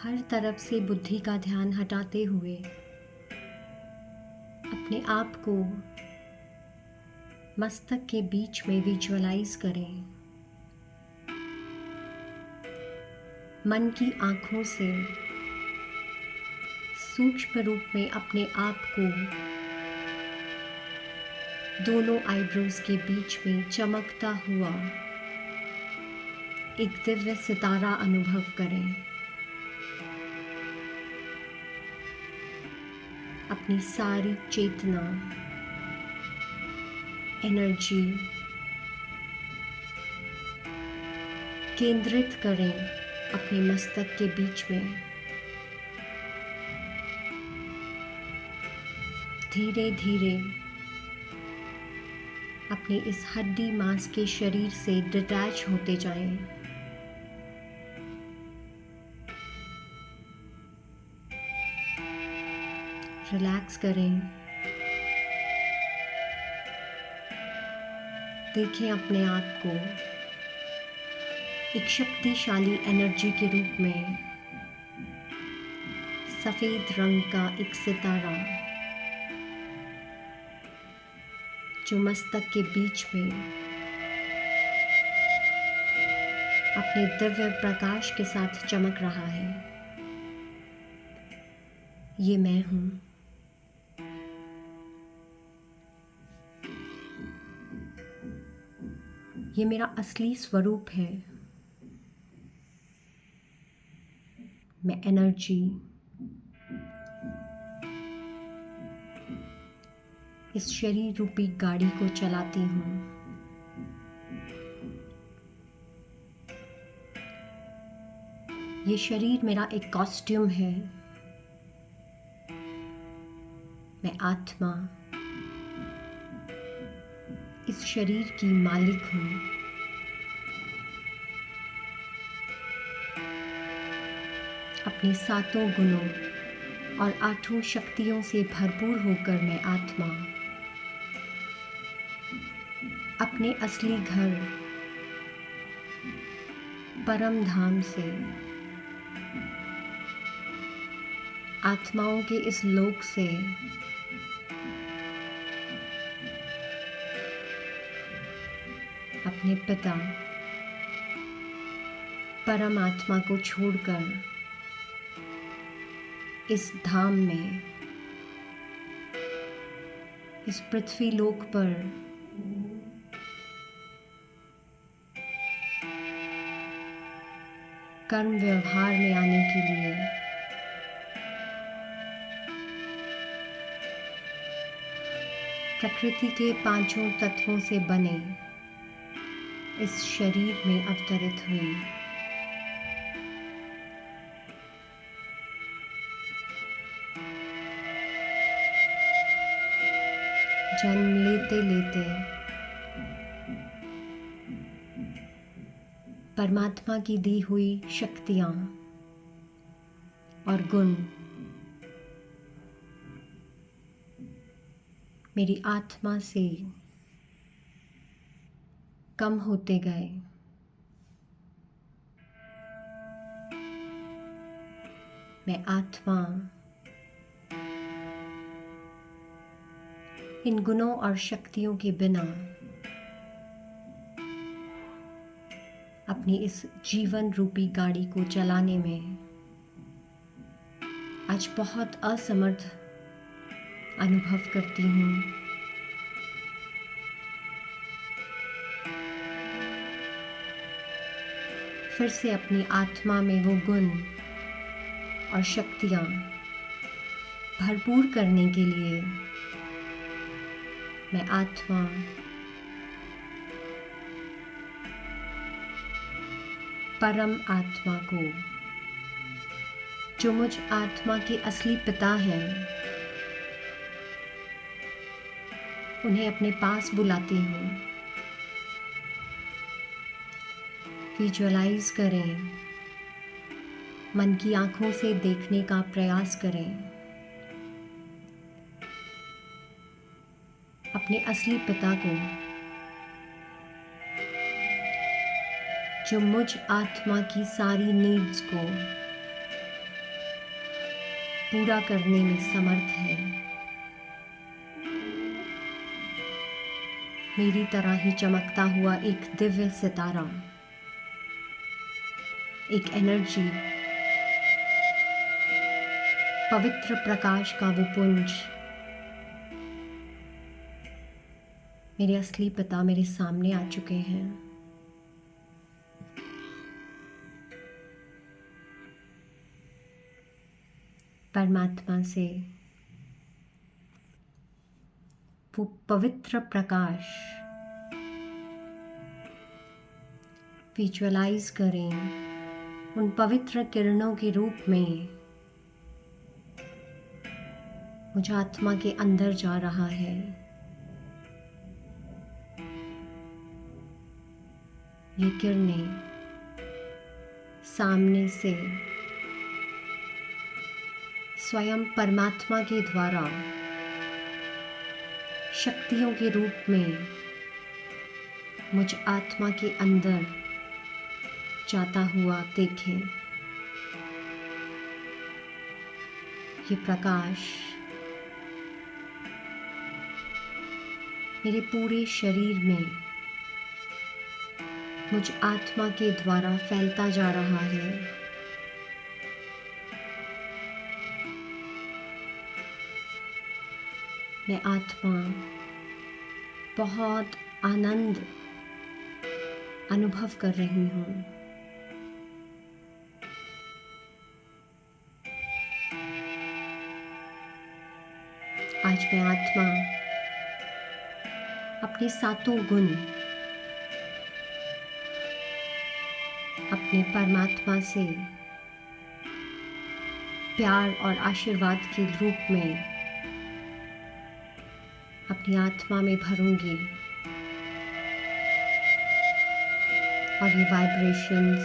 हर तरफ से बुद्धि का ध्यान हटाते हुए अपने आप को मस्तक के बीच में विजुअलाइज करें। मन की आँखों से सूक्ष्म रूप में अपने आप को दोनों आईब्रोज के बीच में चमकता हुआ एक दिव्य सितारा अनुभव करें। अपनी सारी चेतना, एनर्जी केंद्रित करें अपने मस्तक के बीच में। धीरे धीरे अपने इस हड्डी मांस के शरीर से डिटैच होते जाएं। रिलैक्स करें। देखें अपने आप को एक शक्तिशाली एनर्जी के रूप में, सफेद रंग का एक सितारा जो मस्तक के बीच में अपने दिव्य प्रकाश के साथ चमक रहा है। ये मैं हूँ। ये मेरा असली स्वरूप है। मैं एनर्जी इस शरीर रूपी गाड़ी को चलाती हूँ। ये शरीर मेरा एक कॉस्ट्यूम है। मैं आत्मा इस शरीर की मालिक हूँ। अपने सातों गुणों और आठों शक्तियों से भरपूर होकर मैं आत्मा अपने असली घर परम धाम से, आत्माओं के इस लोक से अपने पिता परमात्मा को छोड़कर इस धाम में, इस पृथ्वी लोक पर कर्म व्यवहार में आने के लिए प्रकृति के पांचों तत्वों से बने इस शरीर में अवतरित हुई। जन्म लेते लेते परमात्मा की दी हुई शक्तियां और गुण मेरी आत्मा से कम होते गए। मैं आत्मा इन गुणों और शक्तियों के बिना अपनी इस जीवन रूपी गाड़ी को चलाने में आज बहुत असमर्थ अनुभव करती हूँ। फिर से अपनी आत्मा में वो गुण और शक्तियाँ भरपूर करने के लिए मैं आत्मा परम आत्मा को, जो मुझ आत्मा के असली पिता हैं, उन्हें अपने पास बुलाती हूँ। विजुअलाइज करें, मन की आंखों से देखने का प्रयास करें। अपने असली पिता को, जो मुझ आत्मा की सारी नीड्स को पूरा करने में समर्थ है। मेरी तरह ही चमकता हुआ एक दिव्य सितारा, एक एनर्जी, पवित्र प्रकाश का वो पुंज मेरे असली पिता मेरे सामने आ चुके हैं। परमात्मा से वो पवित्र प्रकाश विजुअलाइज करें, उन पवित्र किरणों के रूप में मुझ आत्मा के अंदर जा रहा है। ये किरणें सामने से स्वयं परमात्मा के द्वारा शक्तियों के रूप में मुझ आत्मा के अंदर जाता हुआ देखें। ये प्रकाश मेरे पूरे शरीर में मुझ आत्मा के द्वारा फैलता जा रहा है। मैं आत्मा बहुत आनंद अनुभव कर रही हूँ। आज मैं आत्मा अपने सातों गुण अपने परमात्मा से प्यार और आशीर्वाद के रूप में अपनी आत्मा में भरूंगी और ये वाइब्रेशंस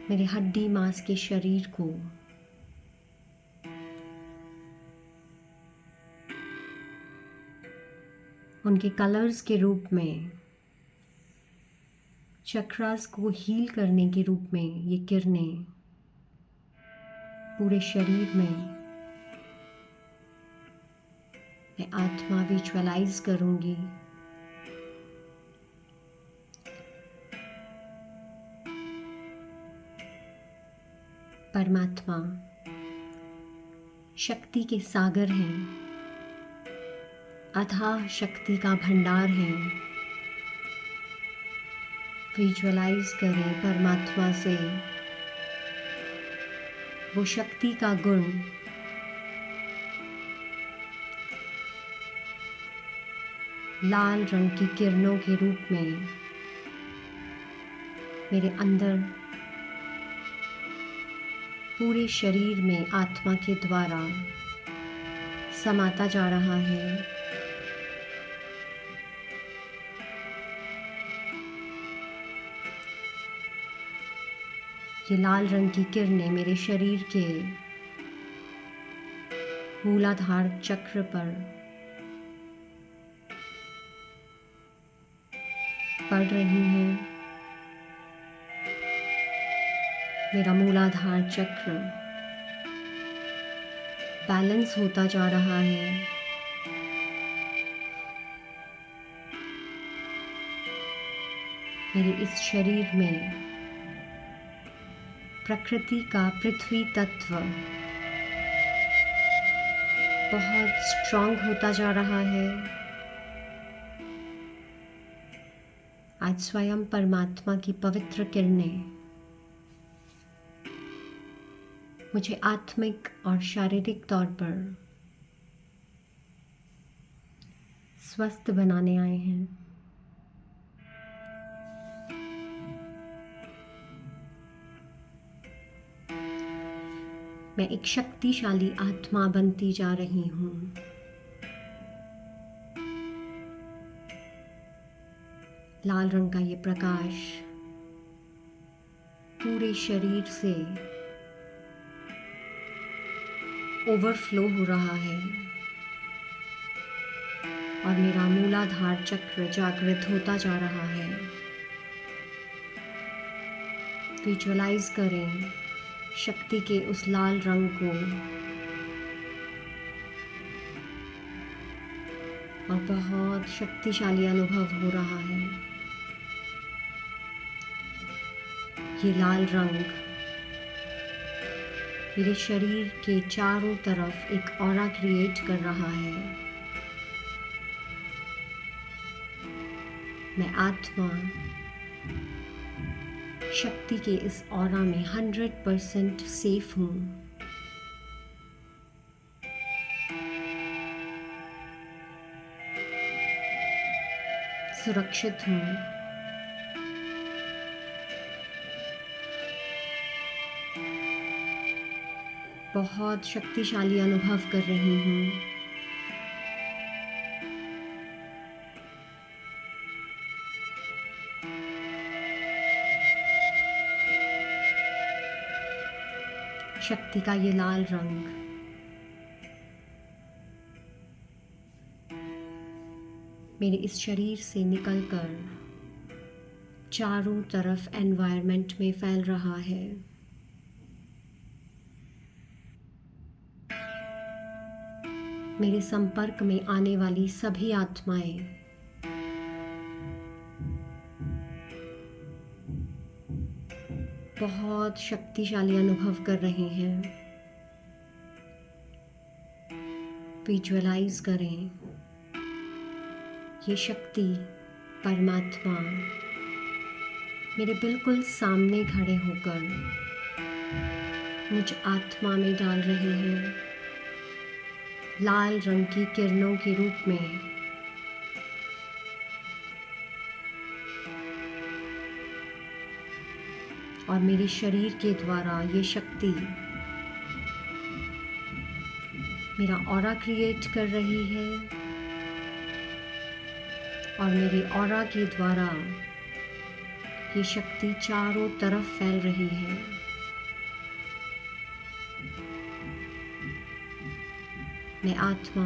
मेरे हड्डी मांस के शरीर को उनके कलर्स के रूप में, चक्रास को हील करने के रूप में ये किरणें पूरे शरीर में मैं आत्मा विजुअलाइज करूंगी। परमात्मा शक्ति के सागर हैं, अथाह शक्ति का भंडार है। विजुअलाइज करें परमात्मा से वो शक्ति का गुण लाल रंग की किरणों के रूप में मेरे अंदर पूरे शरीर में आत्मा के द्वारा समाता जा रहा है। ये लाल रंग की किरणें मेरे शरीर के मूलाधार चक्र पर पड़ रही हैं। मेरा मूलाधार चक्र बैलेंस होता जा रहा है। मेरे इस शरीर में प्रकृति का पृथ्वी तत्व बहुत स्ट्रांग होता जा रहा है। आज स्वयं परमात्मा की पवित्र किरणें मुझे आत्मिक और शारीरिक तौर पर स्वस्थ बनाने आए हैं। मैं एक शक्तिशाली आत्मा बनती जा रही हूँ। लाल रंग का ये प्रकाश पूरे शरीर से ओवरफ्लो हो रहा है और मेरा मूलाधार चक्र जागृत होता जा रहा है। विजुअलाइज करें शक्ति के उस लाल रंग को और बहुत शक्तिशाली अनुभव हो रहा है। ये लाल रंग मेरे शरीर के चारों तरफ एक ऑरा क्रिएट कर रहा है। मैं आत्मा शक्ति के इस ऑरा में 100% सेफ हूँ। सुरक्षित हूँ। बहुत शक्तिशाली अनुभव कर रही हूँ। शक्ति का ये लाल रंग मेरे इस शरीर से निकलकर चारों तरफ एनवायरनमेंट में फैल रहा है। मेरे संपर्क में आने वाली सभी आत्माएं बहुत शक्तिशाली अनुभव कर रहे हैं। विजुअलाइज करें, ये शक्ति परमात्मा मेरे बिल्कुल सामने खड़े होकर मुझ आत्मा में डाल रहे हैं, लाल रंग की किरणों के रूप में। और मेरे शरीर के द्वारा ये शक्ति मेरा ऑरा क्रिएट कर रही है और मेरे ऑरा के द्वारा ये शक्ति चारों तरफ फैल रही है। मैं आत्मा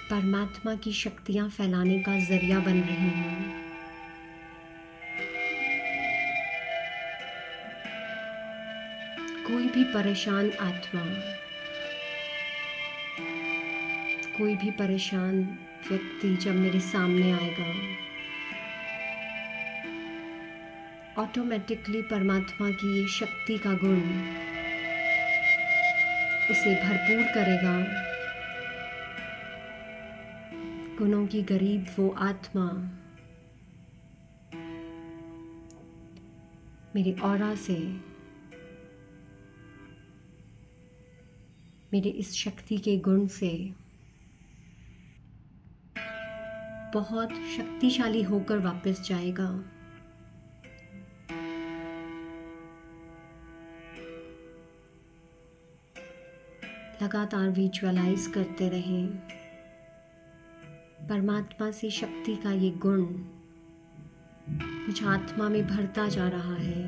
परमात्मा की शक्तियां फैलाने का जरिया बन रही हूँ। कोई भी परेशान आत्मा, कोई भी परेशान व्यक्ति जब मेरे सामने आएगा, ऑटोमेटिकली परमात्मा की ये शक्ति का गुण उसे भरपूर करेगा। गुणों की गरीब वो आत्मा मेरे ऑरा से, मेरे इस शक्ति के गुण से बहुत शक्तिशाली होकर वापस जाएगा। लगातार विजुअलाइज करते रहें, परमात्मा से शक्ति का ये गुण मुझ आत्मा में भरता जा रहा है।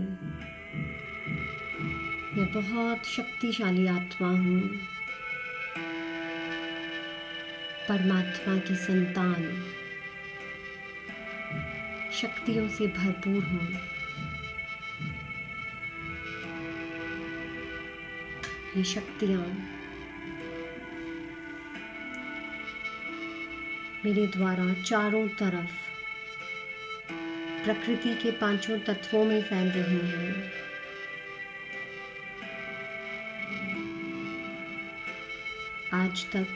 मैं बहुत शक्तिशाली आत्मा हूँ, परमात्मा की संतान, शक्तियों से भरपूर हूँ। ये शक्तियाँ मेरे द्वारा चारों तरफ प्रकृति के पांचों तत्वों में फैल रही हैं। आज तक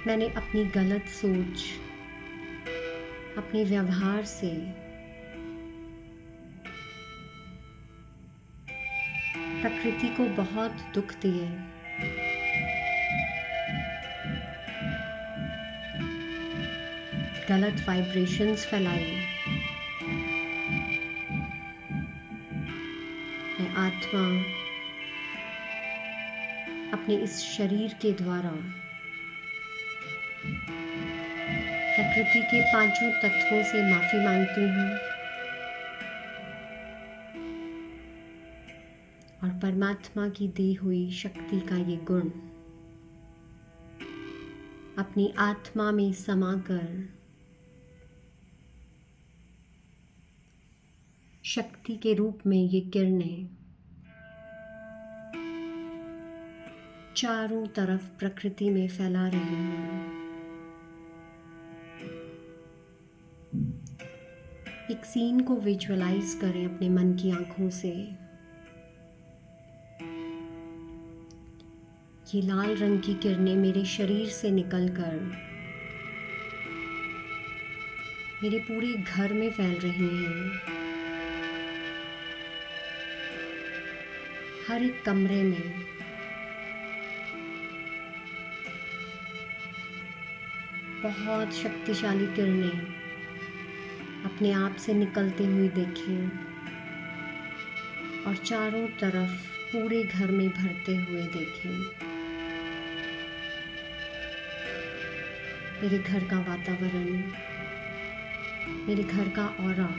मैंने अपनी गलत सोच, अपने व्यवहार से प्रकृति को बहुत दुख दिए। गलत वाइब्रेशंस फैलाई। मैं आत्मा अपने इस शरीर के द्वारा प्रकृति के पांचों तत्वों से माफी मांगती हूँ और परमात्मा की दी हुई शक्ति का ये गुण अपनी आत्मा में समाकर शक्ति के रूप में ये किरणें चारों तरफ प्रकृति में फैला रही हूँ। एक सीन को विजुअलाइज करें अपने मन की आंखों से। ये लाल रंग की किरणें मेरे शरीर से निकलकर मेरे पूरे घर में फैल रही हैं। हर एक कमरे में बहुत शक्तिशाली किरणें अपने आप से निकलती हुई देखें और चारों तरफ पूरे घर में भरते हुए देखें। मेरे घर का वातावरण, मेरे घर का ऑरा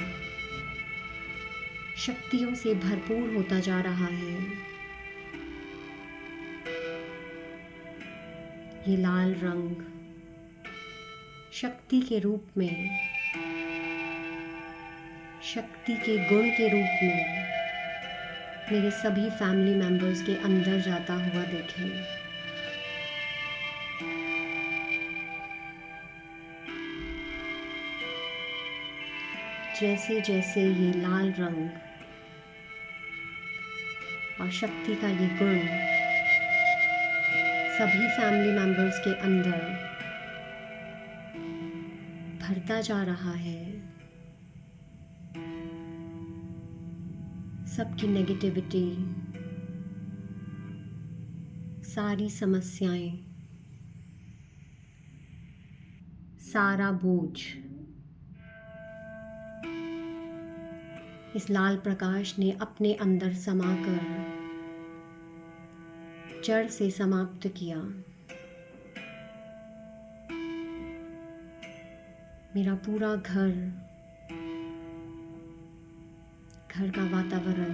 शक्तियों से भरपूर होता जा रहा है। ये लाल रंग शक्ति के रूप में, शक्ति के गुण के रूप में मेरे सभी फैमिली मेंबर्स के अंदर जाता हुआ देखें। जैसे जैसे ये लाल रंग और शक्ति का ये गुण सभी फैमिली मेंबर्स के अंदर भरता जा रहा है, सबकी नेगेटिविटी, सारी समस्याएं, सारा बोझ इस लाल प्रकाश ने अपने अंदर समाकर जड़ से समाप्त किया। मेरा पूरा घर का वातावरण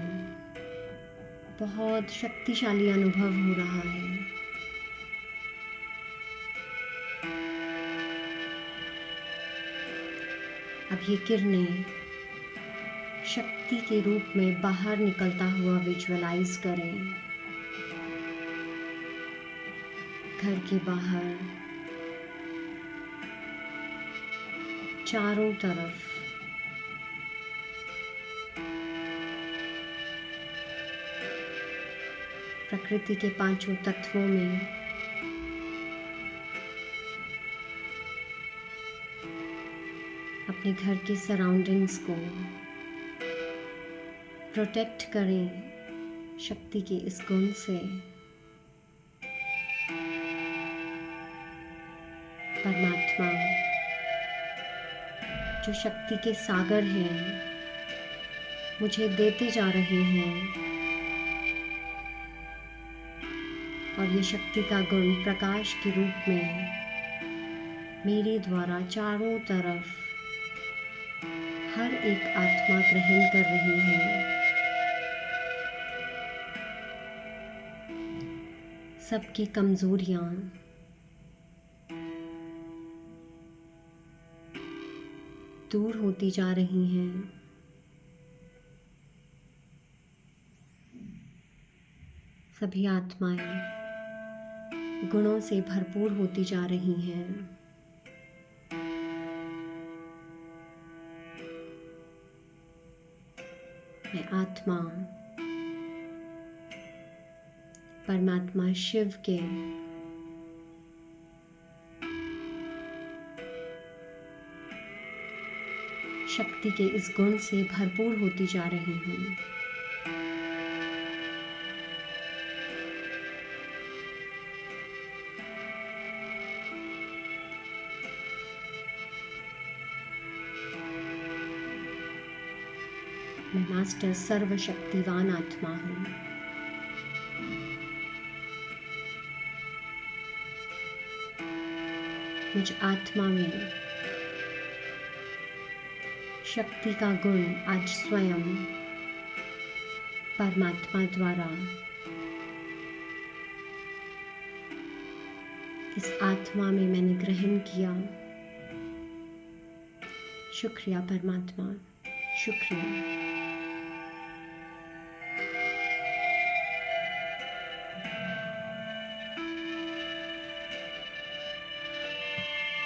बहुत शक्तिशाली अनुभव हो रहा है। अब ये किरणें शक्ति के रूप में बाहर निकलता हुआ विजुअलाइज करें। घर के बाहर चारों तरफ प्रकृति के पांचों तत्वों में अपने घर के सराउंडिंग्स को प्रोटेक्ट करें शक्ति के इस गुण से। परमात्मा जो शक्ति के सागर हैं मुझे देते जा रहे हैं और ये शक्ति का गुण प्रकाश के रूप में मेरे द्वारा चारों तरफ हर एक आत्मा ग्रहण कर रही है। सबकी कमजोरियां दूर होती जा रही हैं। सभी आत्माएं गुणों से भरपूर होती जा रही हैं। मैं आत्मा परमात्मा शिव के शक्ति के इस गुण से भरपूर होती जा रही हूँ। मैं मास्टर सर्वशक्तिवान आत्मा हूँ। मुझ आत्मा में शक्ति का गुण आज स्वयं परमात्मा द्वारा इस आत्मा में मैंने ग्रहण किया। शुक्रिया परमात्मा, शुक्रिया।